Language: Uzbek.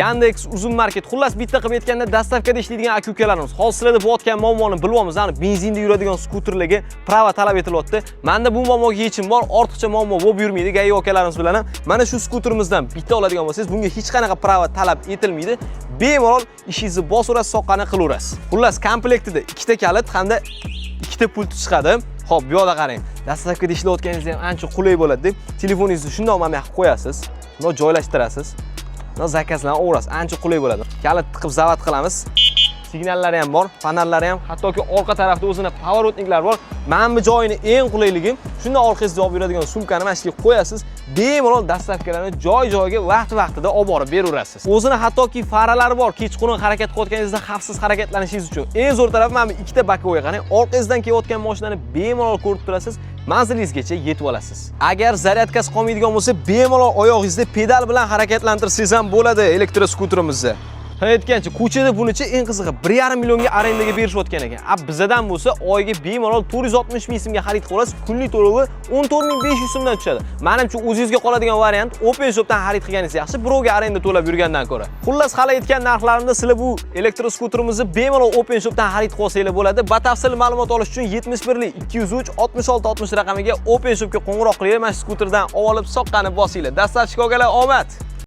Yandex, Uzun Market, xullas bitta qilib aytganda dastavkada ishlaydigan aka-ukalarimiz. Hozir sizlarda bo'layotgan muammoni bilyapmiz. Ya'ni benzinda yuradigan skuterlarga prava talab etilyapti. Menda bu muammoga yechim bor. Ortiqcha muammo bo'lib yurmaydi. Gay akalarimiz bilan ham mana shu skuterimizdan bitta oladigan bo'lsangiz, bunga hech qanaqa prava talab etilmaydi. Bemalol ishingizni bosaverasiz, soqqani qilaverasiz. Xullas, komplektida ikkita kalit hamda ikkita pult chiqadi. Xo'p, bu yoqda qarang. Dastavkada ishlayotganingizda ham ancha qulay bo'ladi deb, telefoningizni shundoq mana bu yoqqa qo'yasiz. Buni joylashtirasiz. Zakazlarni o'rasiz, ancha qulay bo'ladi. Kalit tiqib zavat qilamiz. Signallari ham bor, panellari ham, hattoki orqa tarafda o'zini pavorotniklar bor. Mana bu joyini eng qulayligi, shunda orqangizga olib yuradigan sumkani mana shuga qo'yasiz. Bemalol dastavkalarni joy-joyiga vaqt-vaqtida olib borib beraverasiz. O'zini hattoki faralari bor. Kechqurun harakat qilayotganingizda xavfsiz harakatlanishingiz uchun. Eng zo'r tarafi mana bu ikkita bakovga qarang. Orqangizdan kelayotgan mashinani bemalol ko'rib turasiz. Manzilingizgacha yetib olasiz. Agar zaryadkasi qolmaydigan bo'lsa, bemalol oyog'ingizda pedal bilan harakatlantirsangiz ham bo'ladi elektroskuterimizni. Aytgancha, ko'chada bunichi eng qizig'i 1,5 millionga arendaga berishayotgan ekan. Bizdan bo'lsa oyiga bemalol 460 ming so'mga xarid qilasiz, kunlik to'lovi 14500 so'mdan tushadi. Menimcha o'zingizga qoladigan variant Open Shopdan xarid qilganingiz yaxshi, birovga arenda to'lab yurgandan ko'ra. Xullas, hali aytgan narxlarimda sizlar bu elektroskuterimizni bemalol Open Shopdan xarid qilsanglar bo'ladi. Batafsil ma'lumot olish uchun 71 203 66 60 raqamiga Open Shopga qo'ng'iroq qilib, mana shu skuterdan olib soqqani bosinglar. Dastavchi ko'galar, omad!